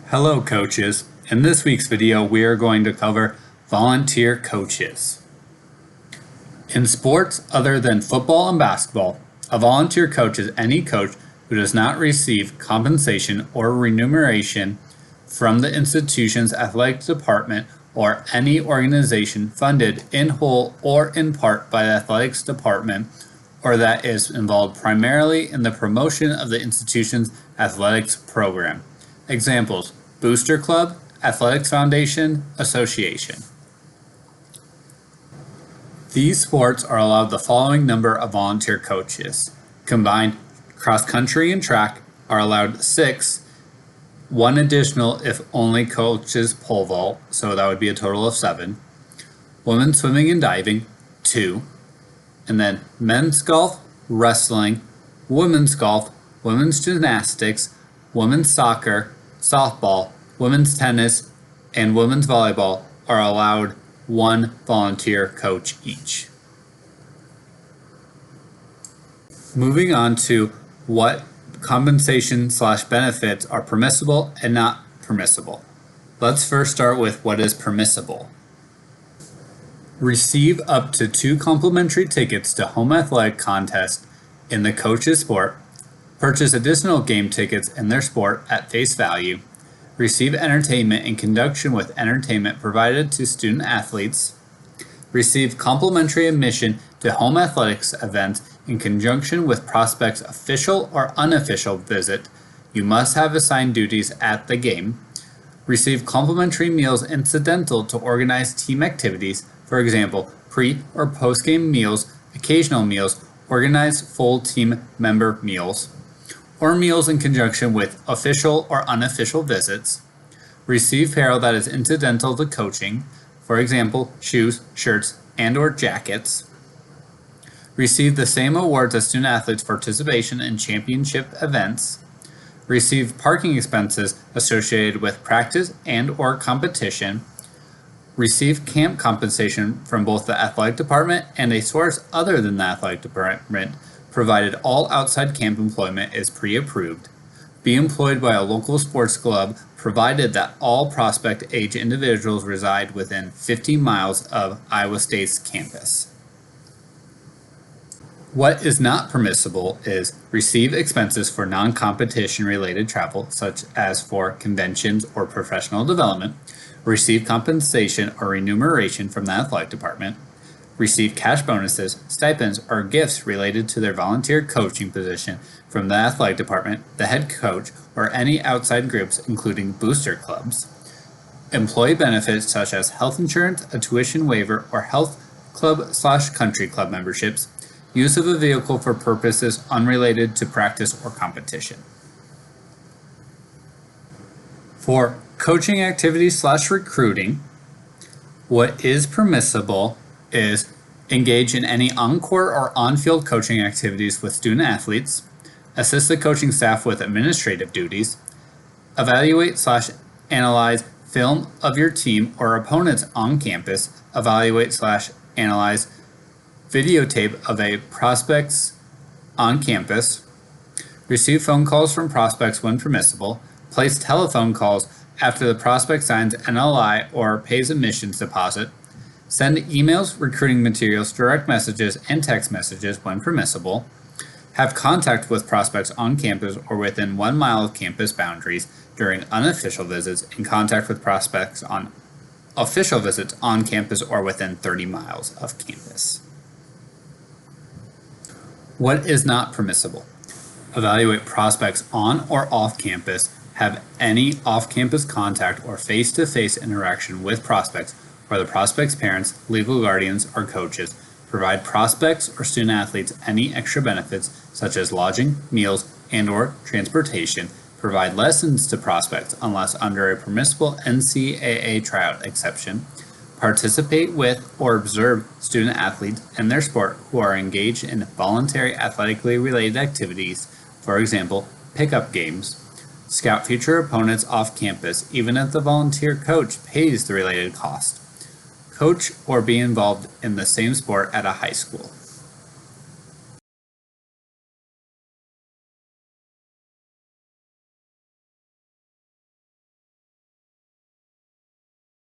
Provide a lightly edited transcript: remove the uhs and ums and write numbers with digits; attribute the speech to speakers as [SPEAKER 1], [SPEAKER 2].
[SPEAKER 1] Hello coaches. In this week's video we are going to cover volunteer coaches. In sports other than football and basketball, a volunteer coach is any coach who does not receive compensation or remuneration from the institution's athletic department or any organization funded in whole or in part by the athletics department, or that is involved primarily in the promotion of the institution's athletics program. Examples: Booster Club, Athletics Foundation, Association. These sports are allowed the following number of volunteer coaches. Combined cross country and track are allowed 6, 1 additional if only coaches pole vault, so that would be a total of 7. Women's swimming and diving, 2. And then men's golf, wrestling, women's golf, women's gymnastics, women's soccer, softball, women's tennis, and women's volleyball are allowed 1 volunteer coach each. Moving on to what compensation/benefits are permissible and not permissible. Let's first start with what is permissible. Receive up to 2 complimentary tickets to home athletic contests in the coach's sport. Purchase additional game tickets in their sport at face value. Receive entertainment in conjunction with entertainment provided to student athletes. Receive complimentary admission to home athletics events in conjunction with prospect's official or unofficial visit. You must have assigned duties at the game. Receive complimentary meals incidental to organized team activities, for example, pre- or post-game meals, occasional meals, organized full team member meals, or meals in conjunction with official or unofficial visits. Receive apparel that is incidental to coaching, for example, shoes, shirts, and/or jackets. Receive the same awards as student athletes' participation in championship events. Receive parking expenses associated with practice and/or competition. Receive camp compensation from both the athletic department and a source other than the athletic department, provided all outside camp employment is pre-approved. Be employed by a local sports club, provided that all prospect age individuals reside within 50 miles of Iowa State's campus. What is not permissible is receive expenses for non-competition related travel, such as for conventions or professional development, receive compensation or remuneration from the athletic department, receive cash bonuses, stipends, or gifts related to their volunteer coaching position from the athletic department, the head coach, or any outside groups including booster clubs. Employee benefits such as health insurance, a tuition waiver, or health club/country club memberships, use of a vehicle for purposes unrelated to practice or competition. For coaching activities/recruiting, what is permissible is engage in any on-court or on-field coaching activities with student athletes, assist the coaching staff with administrative duties, evaluate/analyze film of your team or opponents on campus, evaluate/analyze videotape of a prospects on campus, receive phone calls from prospects when permissible, place telephone calls after the prospect signs NLI or pays admissions deposit, send emails, recruiting materials, direct messages, and text messages when permissible, have contact with prospects on campus or within 1 mile of campus boundaries during unofficial visits, and contact with prospects on official visits on campus or within 30 miles of campus. What is not permissible? Evaluate prospects on or off campus, have any off-campus contact or face-to-face interaction with prospects or the prospect's parents, legal guardians, or coaches, provide prospects or student athletes any extra benefits such as lodging, meals, and/or transportation, provide lessons to prospects unless under a permissible NCAA tryout exception, participate with or observe student athletes in their sport who are engaged in voluntary athletically related activities, for example, pickup games, scout future opponents off campus even if the volunteer coach pays the related cost, coach or be involved in the same sport at a high school.